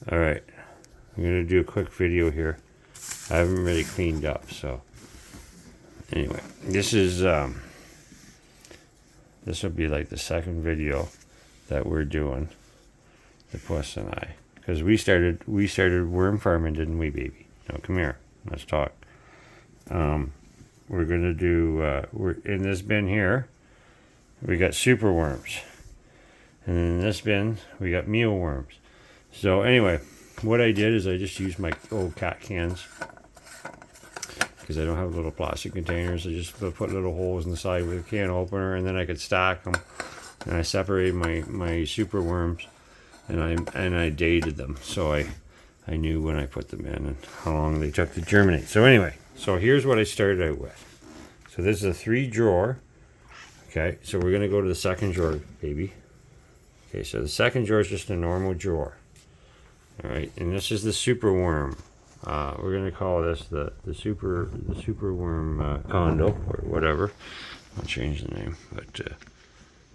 Alright, I'm going to do a quick video here. I haven't really cleaned up, so anyway, this will be like the second video that we're doing, the Puss and I, because we started worm farming, didn't we, baby? No, come here, let's talk. We're gonna do we're in this bin here. We got superworms, and in this bin we got mealworms. So anyway, what I did is I just used my old cat cans because I don't have little plastic containers. I just put little holes in the side with a can opener, and then I could stack them. And I separated my superworms, and I dated them, so I knew when I put them in and how long they took to germinate. So anyway, so here's what I started out with. So this is a 3-drawer. Okay, so we're gonna go to the second drawer, baby. Okay, so the second drawer is just a normal drawer. All right, and this is the superworm. We're gonna call this the superworm condo or whatever. I'll change the name, but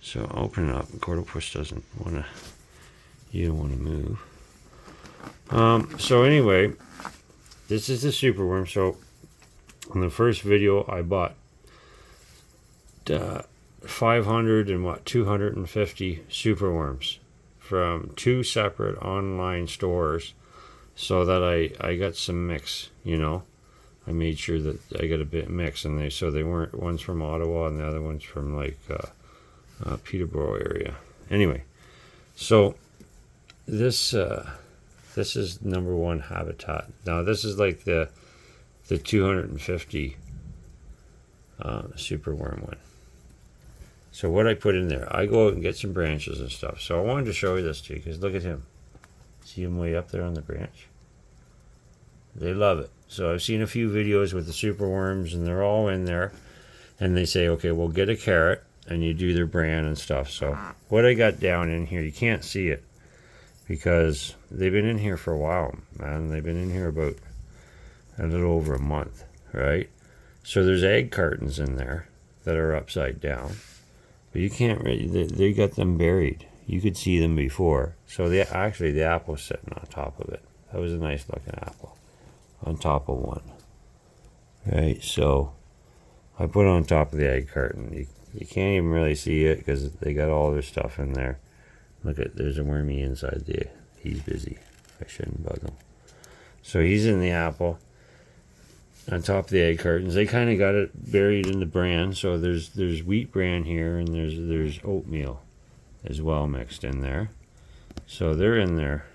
so open it up. Cortopus doesn't wanna. You don't wanna move. So anyway, this is the superworm. So in the first video, I bought 500 and 250 superworms from 2 separate online stores, so that I got some mix, you know. I made sure that I got a bit mix, and they weren't, one's from Ottawa and the other one's from like Peterborough area. Anyway, so this is #1 habitat. Now this is like the 250 superworm one. So what I put in there, I go out and get some branches and stuff. So I wanted to show you this to you, because look at him. See him way up there on the branch? They love it. So I've seen a few videos with the superworms, and they're all in there, and they say, okay, well, get a carrot, and you do their brand and stuff. So what I got down in here, you can't see it, because they've been in here for a while, man. They've been in here about a little over a month, right? So there's egg cartons in there that are upside down. But you can't really, they got them buried. You could see them before. So actually the apple's sitting on top of it. That was a nice looking apple on top of one. Right, so I put it on top of the egg carton. You can't even really see it because they got all their stuff in there. Look at, there's a wormy inside there. He's busy. I shouldn't bug him. So he's in the apple. On top of the egg cartons, they kind of got it buried in the bran. So there's wheat bran here, and there's oatmeal as well mixed in there. So they're in there.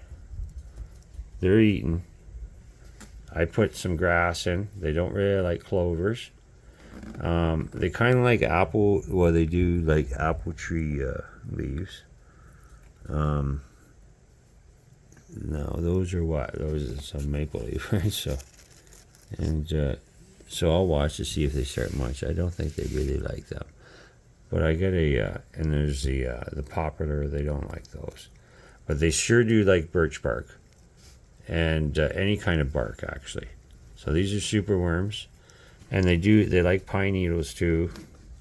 They're eating. I put some grass in. They don't really like clovers. They kind of like apple. Well, they do like apple tree leaves. No, those are what? Those are some maple leaf, right? So. And so I'll watch to see if they start much. I don't think they really like them. But I get and there's the poplar, they don't like those. But they sure do like birch bark. And any kind of bark, actually. So these are superworms. And they like pine needles too,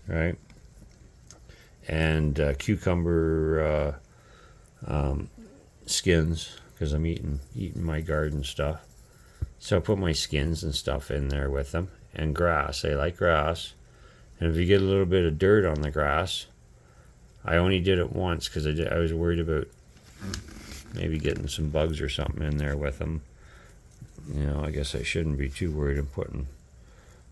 right? And cucumber skins, because I'm eating my garden stuff. So I put my skins and stuff in there with them. And grass. They like grass. And if you get a little bit of dirt on the grass, I only did it once because I was worried about maybe getting some bugs or something in there with them. You know, I guess I shouldn't be too worried of putting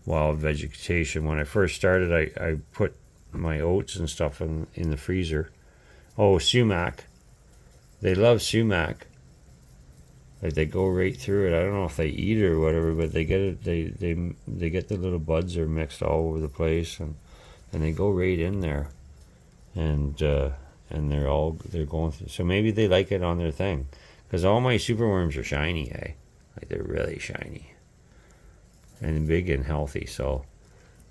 wild vegetation. When I first started, I put my oats and stuff in the freezer. Oh, sumac. They love sumac. Like they go right through it. I don't know if they eat it or whatever, but they get it. They get the little buds are mixed all over the place, and they go right in there, and they're going through. So maybe they like it on their thing, because all my superworms are shiny, eh? Like they're really shiny, and big and healthy. So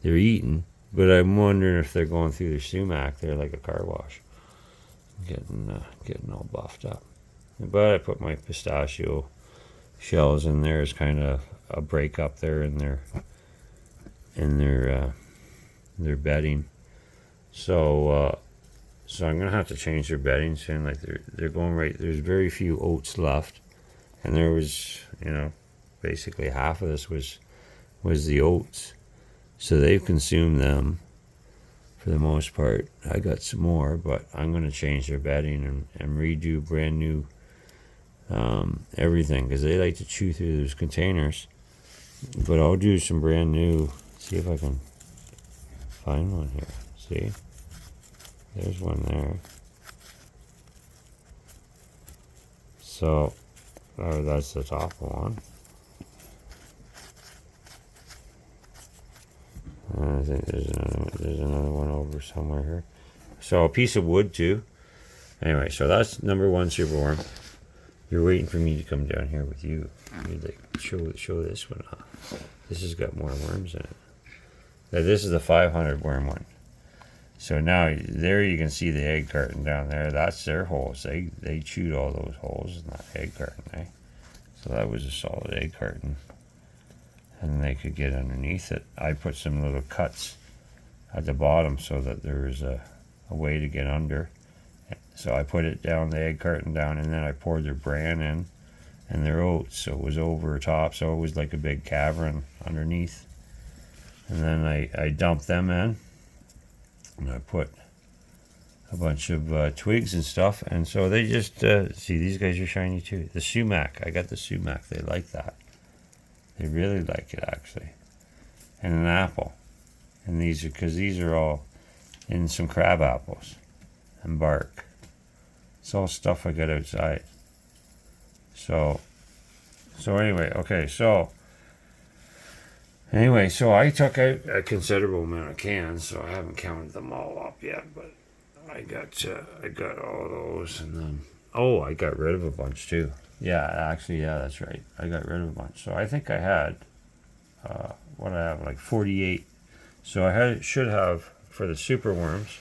they're eating, but I'm wondering if they're going through their sumac. They're like a car wash, getting all buffed up. But I put my pistachio shells in there as kind of a break up there in their bedding. So I'm gonna have to change their bedding soon. Like they're going right. There's very few oats left, And there was, you know, basically half of this was the oats. So they've consumed them for the most part. I got some more, but I'm going to change their bedding and redo brand new everything, because they like to chew through those containers. But I'll do some brand new. See if I can find one here. See? There's one there. So, that's the top one. I think there's another one over somewhere here. So a piece of wood too. Anyway, so that's number one Superworm. You're waiting for me to come down here with you. You'd like show this one off. This has got more worms in it. Now this is the 500 worm one. So now there you can see the egg carton down there. That's their holes. They chewed all those holes in that egg carton, eh? So that was a solid egg carton. And they could get underneath it. I put some little cuts at the bottom so that there was a way to get under. So I put it down, the egg carton down, and then I poured their bran in and their oats, so it was over top, so it was like a big cavern underneath. And then I dumped them in, and I put a bunch of twigs and stuff, and so they just, see, these guys are shiny too. The sumac, I got the sumac, they like that. They really like it, actually. And an apple. And these are, because these are all in some crab apples and bark. It's all stuff I got outside. So anyway, okay, so I took out a considerable amount of cans, so I haven't counted them all up yet, but I got all those, and then, oh, I got rid of a bunch too. Yeah, actually, yeah, that's right. I got rid of a bunch. So I think I had, what I have, like 48. So I should have, for the superworms,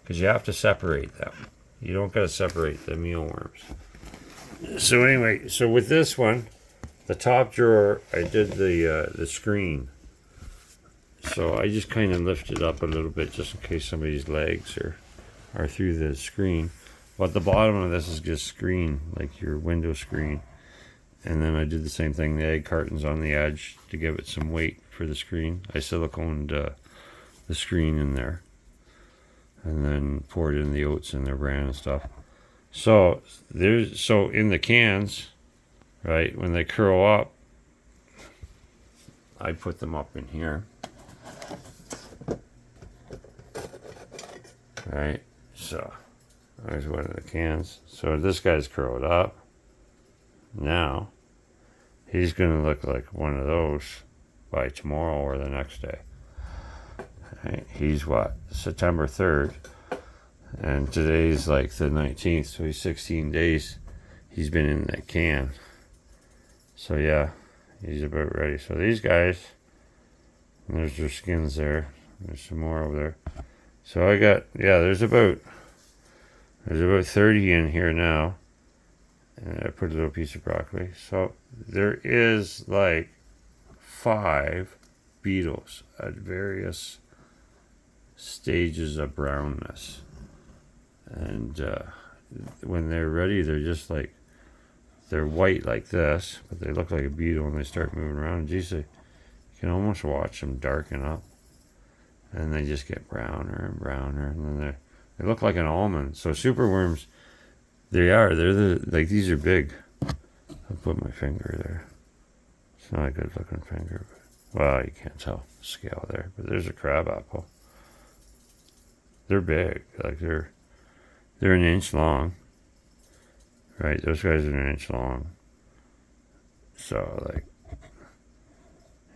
because you have to separate them. You don't got to separate the mealworms. So anyway, so with this one, the top drawer, I did the screen. So I just kind of lifted up a little bit just in case somebody's legs are through the screen. But the bottom of this is just screen, like your window screen. And then I did the same thing, the egg cartons on the edge to give it some weight for the screen. I siliconed the screen in there. And then poured in the oats and their bran and stuff. So in the cans, right, when they curl up, I put them up in here. Right, so there's one of the cans. So this guy's curled up. Now, he's going to look like one of those by tomorrow or the next day. Right, he's what? September 3rd. And today's like the 19th, so he's 16 days. He's been in that can. So yeah, he's about ready. So these guys, there's their skins there. There's some more over there. So I got, yeah, there's about 30 in here now. And I put a little piece of broccoli. So there is like 5 beetles at various stages of brownness. And when they're ready, they're just like, they're white like this, but they look like a beetle when they start moving around. Geez, you can almost watch them darken up. And they just get browner and browner, and then they look like an almond. So superworms, they're like, these are big. I'll put my finger there. It's not a good looking finger, but, well, you can't tell scale there, but there's a crab apple. They're big, like they're an inch long. Right, those guys are an inch long. So, like,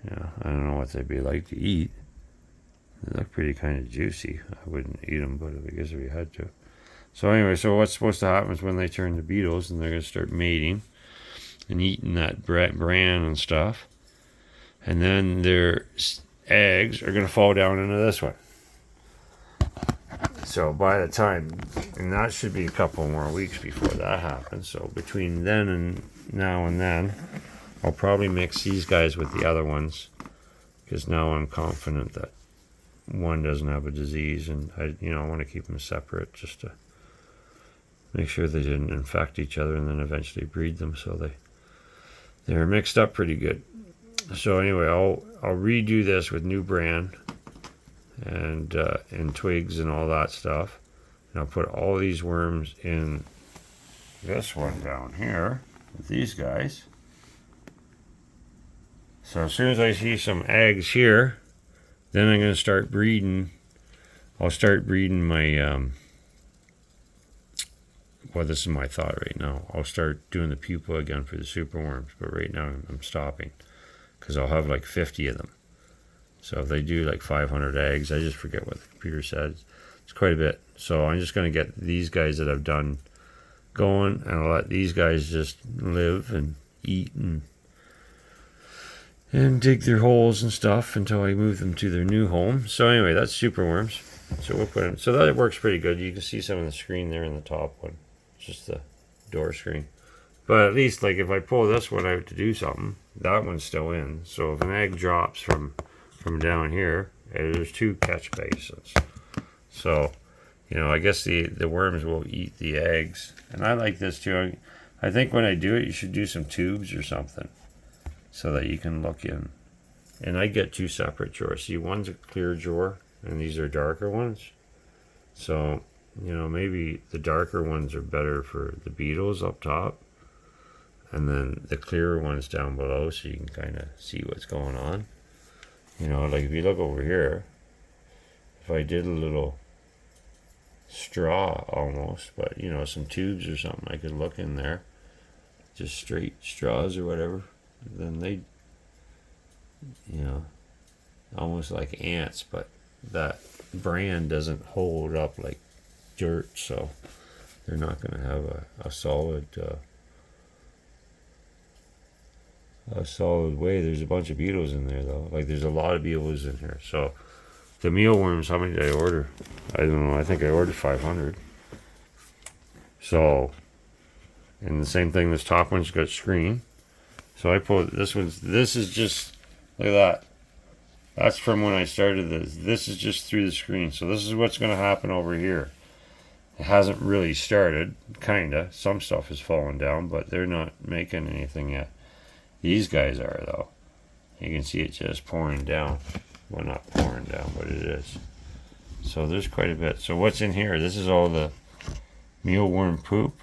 yeah, I don't know what they'd be like to eat. They look pretty kind of juicy. I wouldn't eat them, but I guess if you had to. So anyway, so what's supposed to happen is when they turn to beetles and they're going to start mating and eating that bran and stuff. And then their eggs are going to fall down into this one. So by the time, and that should be a couple more weeks before that happens. So between then and now and then, I'll probably mix these guys with the other ones, because now I'm confident that one doesn't have a disease, and I want to keep them separate just to make sure they didn't infect each other and then eventually breed them, so They're mixed up pretty good. So anyway, I'll redo this with new bran and twigs and all that stuff. And I'll put all these worms in this one down here with these guys. So as soon as I see some eggs here, then I'm going to start breeding. I'll start breeding my, well, this is my thought right now. I'll start doing the pupa again for the superworms, but right now I'm stopping because I'll have like 50 of them. So if they do like 500 eggs, I just forget what the computer says. It's quite a bit. So I'm just going to get these guys that I've done going, and I'll let these guys just live and eat and dig their holes and stuff until I move them to their new home. So anyway, that's superworms. So we'll put them. So that works pretty good. You can see some of the screen there in the top one. It's just the door screen. But at least, like, if I pull this one out to do something, that one's still in. So if an egg drops from down here, there's 2 catch basins. So, you know, I guess the worms will eat the eggs. And I like this too. I think when I do it, you should do some tubes or something so that you can look in. And I get 2 separate drawers. See, one's a clear drawer, and these are darker ones. So, you know, maybe the darker ones are better for the beetles up top, and then the clearer ones down below, so you can kind of see what's going on. You know, like if you look over here, if I did a little straw almost, but you know, some tubes or something, I could look in there, just straight straws or whatever, then they, you know, almost like ants, but that bran doesn't hold up like dirt, so they're not going to have a solid way. There's a bunch of beetles in there though. Like there's a lot of beetles in here. So the mealworms, how many did I order? I don't know. I think I ordered 500. So, and the same thing, this top one's got screen. So I put this one's, this is just, look at that. That's from when I started this. This is just through the screen. So this is what's going to happen over here. It hasn't really started, kinda. Some stuff has fallen down, but they're not making anything yet. These guys are though. You can see it just pouring down. Well, not pouring down, but it is. So there's quite a bit. So what's in here? This is all the mealworm poop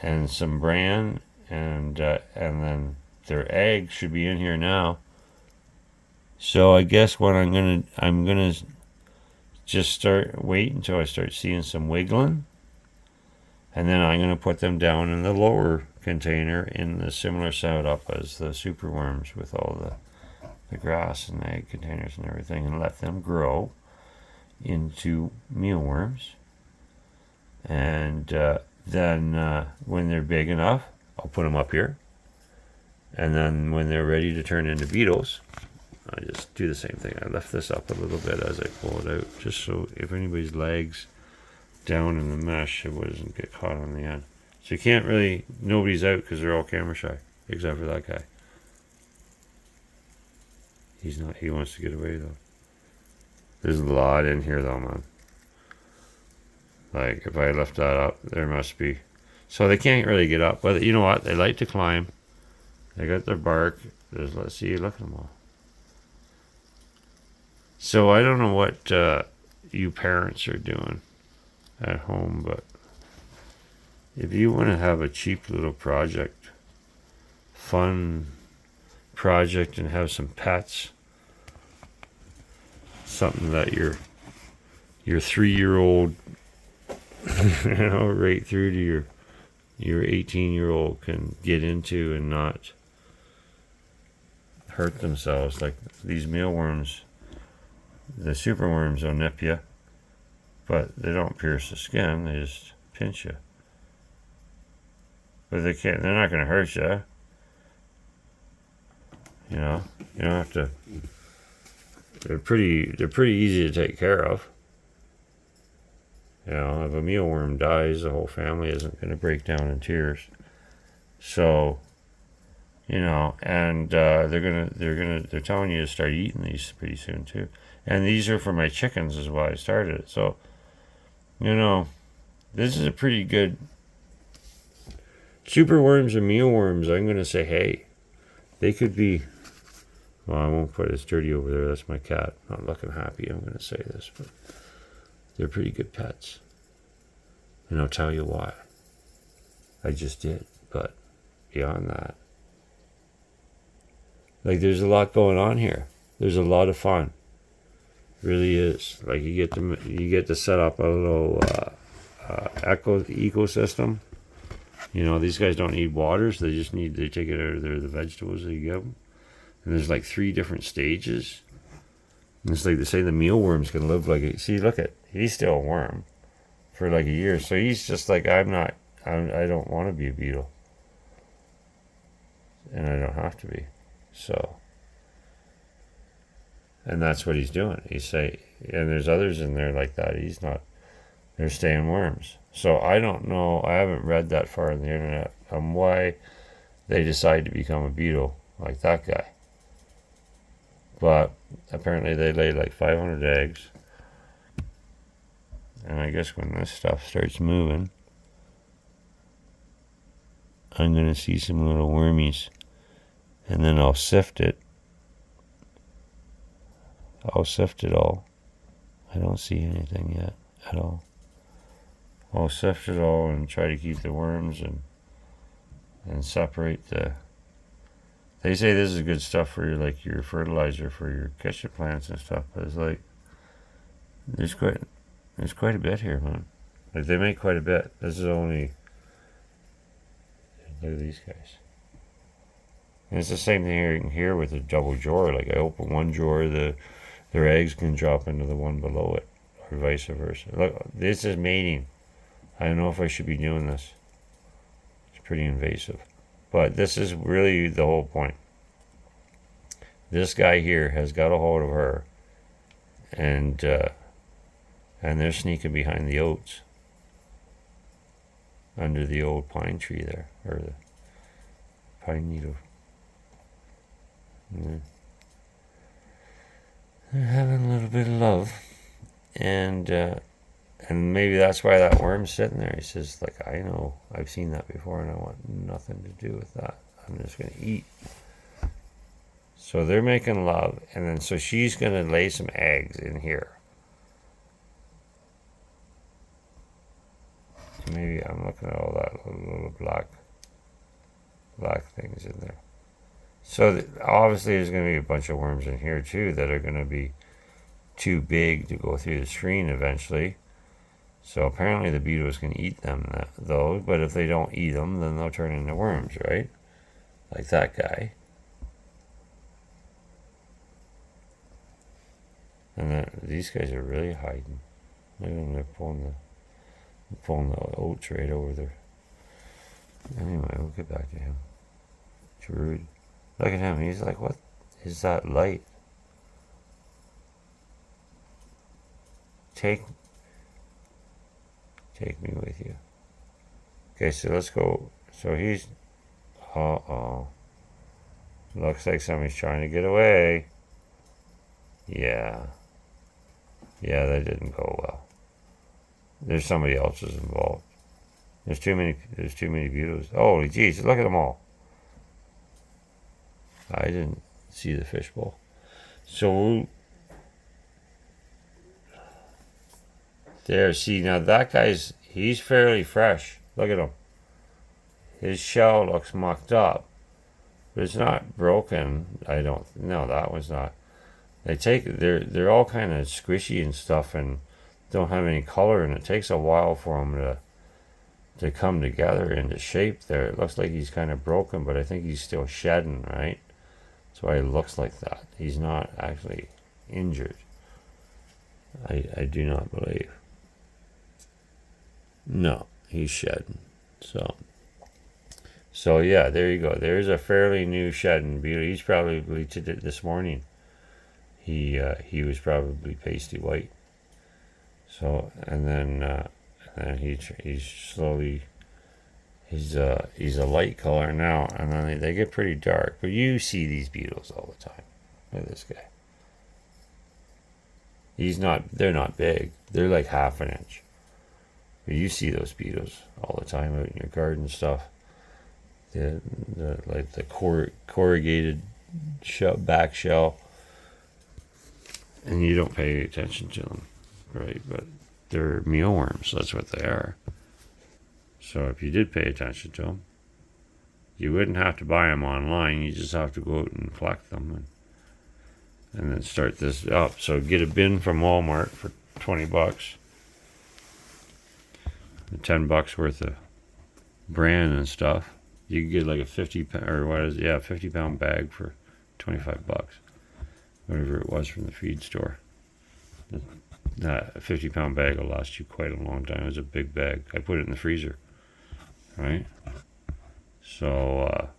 and some bran, and then their eggs should be in here now. So I guess what I'm gonna just wait until I start seeing some wiggling, and then I'm gonna put them down in the lower container in the similar setup as the superworms, with all the grass and the egg containers and everything, and let them grow into mealworms. And then when they're big enough, I'll put them up here. And then when they're ready to turn into beetles, I just do the same thing. I lift this up a little bit as I pull it out, just so if anybody's legs down in the mesh, it doesn't get caught on the end. So you can't really, nobody's out because they're all camera shy, except for that guy. He's not, he wants to get away though. There's a lot in here though, man. Like if I lift that up, there must be. So they can't really get up, but you know what? They like to climb. They got their bark. Let's see, look at them all. So I don't know what you parents are doing at home, but if you want to have a cheap little project, fun project, and have some pets, something that your 3-year-old, you know, right through to your 18-year-old can get into and not hurt themselves. Like these mealworms, the superworms will nip you, but they don't pierce the skin, they just pinch you. But they're not going to hurt you. You know, you don't have to. They're pretty easy to take care of. You know, if a mealworm dies, the whole family isn't going to break down in tears. So, you know, and they're telling you to start eating these pretty soon too. And these are for my chickens, is why I started it. So, you know, this is a pretty good Superworms and mealworms, I'm going to say, hey, they could be, well, I won't put it as dirty over there. That's my cat. Not looking happy, I'm going to say this, but they're pretty good pets. And I'll tell you why. I just did, but beyond that, like, there's a lot going on here. There's a lot of fun. Really is. Like, you get to set up a little ecosystem. You know, these guys don't need water, so they take it out of the vegetables that you give them. And there's like 3 different stages. And it's like they say the mealworms can live like see, look at, he's still a worm for like a year. So he's just like, I don't want to be a beetle. And I don't have to be. So, and that's what he's doing. And there's others in there like that. He's not, they're staying worms. So I don't know, I haven't read that far on the internet on why they decide to become a beetle like that guy. But apparently they lay like 500 eggs. And I guess when this stuff starts moving, I'm going to see some little wormies. And then I'll sift it. I'll sift it all. I don't see anything yet at all. I'll sift it all and try to keep the worms and separate the. They say this is good stuff for your fertilizer for your kitchen plants and stuff. But it's like there's quite a bit here, man. Like, they make quite a bit. This is only. Look at these guys. And it's the same thing here with the double drawer. Like, I open one drawer, their eggs can drop into the one below it, or vice versa. Look, this is mating. I don't know if I should be doing this. It's pretty invasive. But this is really the whole point. This guy here has got a hold of her, and they're sneaking behind the oats under the old pine tree there, or the pine needle. Yeah. They're having a little bit of love, and maybe that's why that worm's sitting there. He says, like, I know, I've seen that before, and I want nothing to do with that. I'm just going to eat. So they're making love, and then so she's going to lay some eggs in here. Maybe I'm looking at all that little black things in there. So obviously there's going to be a bunch of worms in here too that are going to be too big to go through the screen eventually. So apparently the beetles can eat them though, but if they don't eat them, then they'll turn into worms, right? Like that guy. And these guys are really hiding. Look at them, they're pulling the oats right over there. Anyway, we'll get back to him. It's rude. Look at him, he's like, what is that light? Take me with you. Okay, so let's go. So he's, looks like somebody's trying to get away. Yeah, that didn't go well. There's somebody else's involved. There's too many beetles. Holy jeez, look at them all. I didn't see the fishbowl. So there, see, now that he's fairly fresh. Look at him. His shell looks mucked up, but it's not broken. No, that one's not. They're all kind of squishy and stuff and don't have any color, and it takes a while for them to come together into shape there. It looks like he's kind of broken, but I think he's still shedding, right? That's why it looks like that. He's not actually injured. I do not believe. No, he's shedding. So yeah, there you go. There's a fairly new shedding beetle. He's probably bleached it this morning. He was probably pasty white. So and then he's slowly. He's a light color now, and then they get pretty dark. But you see these beetles all the time. Look at this guy. They're not big. They're like half an inch. But you see those beetles all the time out in your garden and stuff. like the corrugated back shell, and you don't pay any attention to them, right? But they're mealworms. That's what they are. So if you did pay attention to them, you wouldn't have to buy them online. You just have to go out and collect them, and then start this up. So get a bin from Walmart for $20, $10 worth of bran and stuff. You can get like a 50-pound bag for $25, whatever it was from the feed store. A 50-pound bag will last you quite a long time. It was a big bag. I put it in the freezer, right? So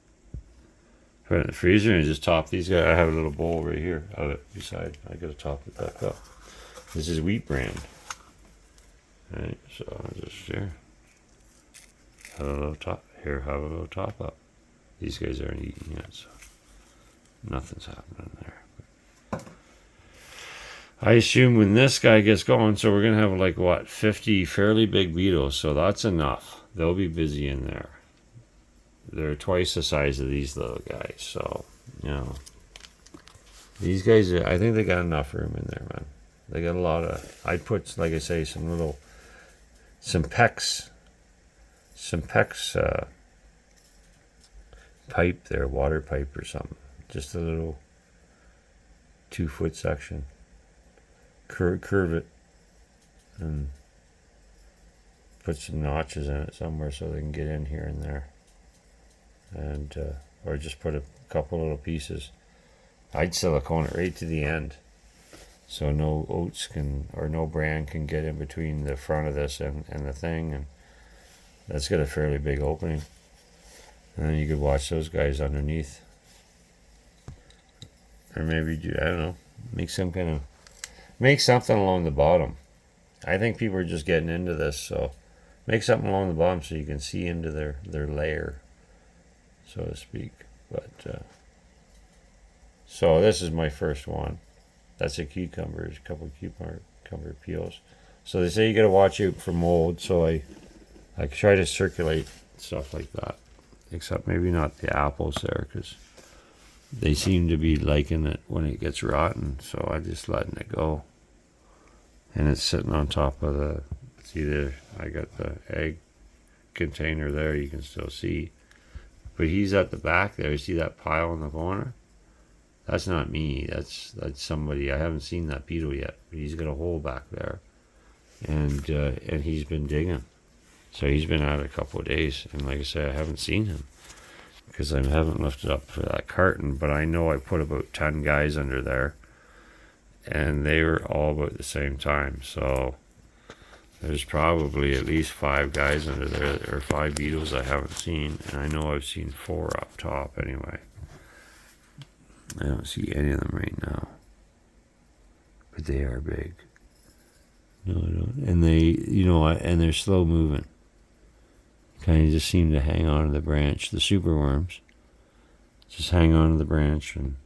put it in the freezer and just top these guys. I have a little bowl right here of it beside. I gotta top it back up. This is wheat bran, right? So I'll just here have a little top. Here, have a little top up. These guys aren't eating yet, so nothing's happening there. I assume when this guy gets going, so we're gonna have like what, 50 fairly big beetles. So that's enough. They'll be busy in there. They're twice the size of these little guys, so these guys. I think they got enough room in there, man. They got a lot of. I'd put, like I say, some PEX pipe there, water pipe or something. Just a little 2-foot section. Curve it and put some notches in it somewhere so they can get in here and there. And or just put a couple little pieces. I'd silicone it right to the end, so no oats or no bran can get in between the front of this and the thing, and that's got a fairly big opening. And then you could watch those guys underneath, or maybe I don't know, make something along the bottom. I think people are just getting into this, so make something along the bottom so you can see into their layer, so to speak. But so this is my first one. That's a cucumber. There's a couple of cucumber peels. So they say you got to watch out for mold. So I try to circulate stuff like that, except maybe not the apples there, because they seem to be liking it when it gets rotten. So I just letting it go, and it's sitting on top of the. See there, I got the egg container there. You can still see. But he's at the back there. You see that pile in the corner? That's not me. That's somebody. I haven't seen that beetle yet. But he's got a hole back there, and he's been digging. So he's been out a couple of days. And like I say, I haven't seen him because I haven't lifted up for that carton. But I know I put about 10 guys under there, and they were all about the same time. So there's probably at least 5 guys under there, or 5 beetles I haven't seen, and I know I've seen 4 up top anyway. I don't see any of them right now, but they are big. No, I don't. And they, and they're slow moving. Kind of just seem to hang on to the branch. The superworms just hang on to the branch, and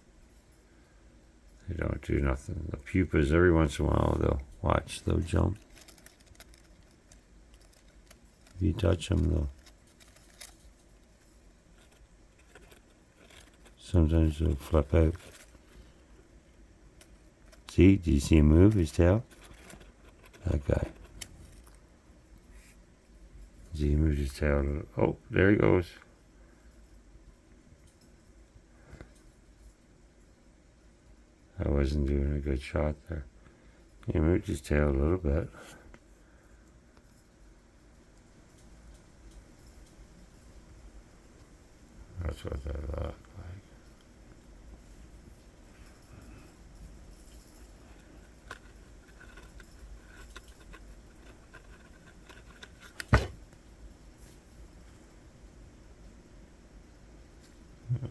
they don't do nothing. The pupas, every once in a while, they'll jump. If you touch them, though, sometimes they'll flip out. See? Do you see him move his tail? That guy. See, he moved his tail. Oh, there he goes. I wasn't doing a good shot there. He moved his tail a little bit. That's what they look like.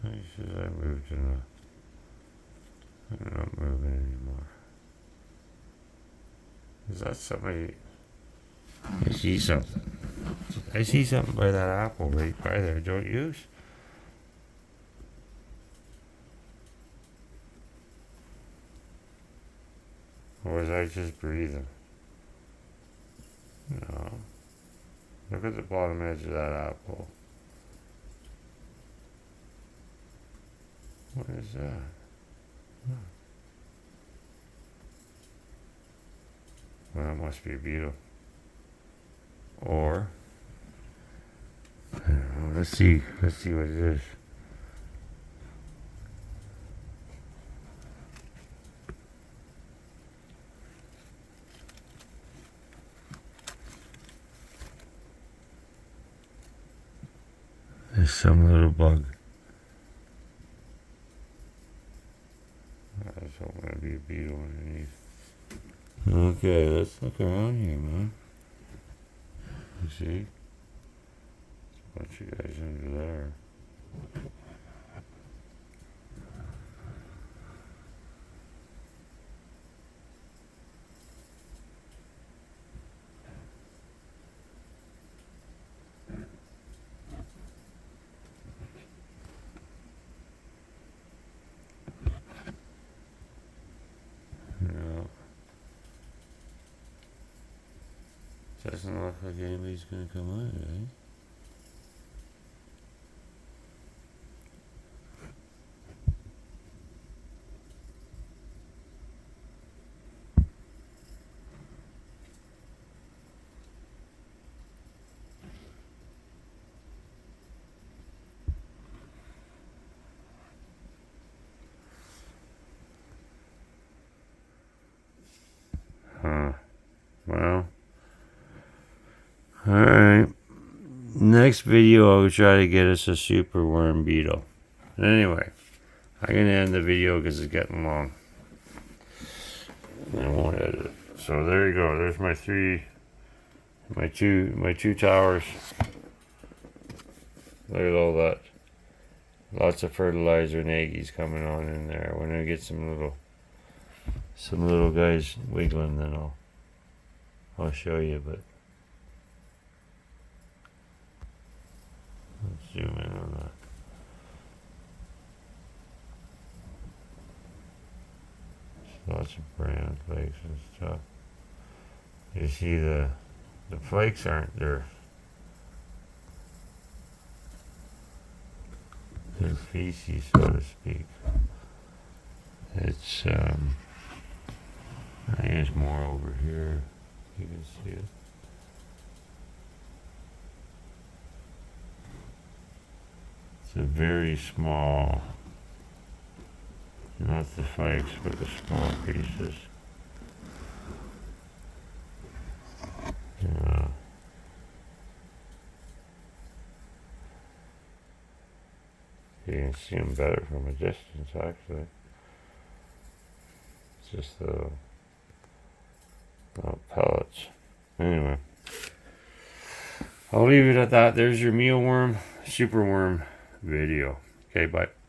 He says I moved enough. I'm not moving anymore. Is that somebody? I see something. I see something by that apple right by there, don't you? Or was I just breathing? No. Look at the bottom edge of that apple. What is that? Well, that must be a beetle. Or, I don't know, let's see what it is. There's some little bug. I was hoping it'd be a beetle underneath. Okay, let's look around here, man. You see? A bunch of guys under there. No. Doesn't look like anybody's gonna come on, right? Huh. Well. Alright. Next video I'll try to get us a superworm beetle. Anyway, I'm gonna end the video because it's getting long. I won't edit it. So there you go. There's my two towers. Look at all that. Lots of fertilizer and eggies coming on in there. When I get some little guys wiggling, then I'll show you. But let's zoom in on that. Lots of brown flakes and stuff. You see the flakes aren't there. They're feces, so to speak. It's I think there's more over here. You can see it. It's a very small, not the flakes, but the small pieces. Yeah. You can see them better from a distance, actually. It's just the pellets. Anyway, I'll leave it at that. There's your mealworm, superworm video. Okay, bye.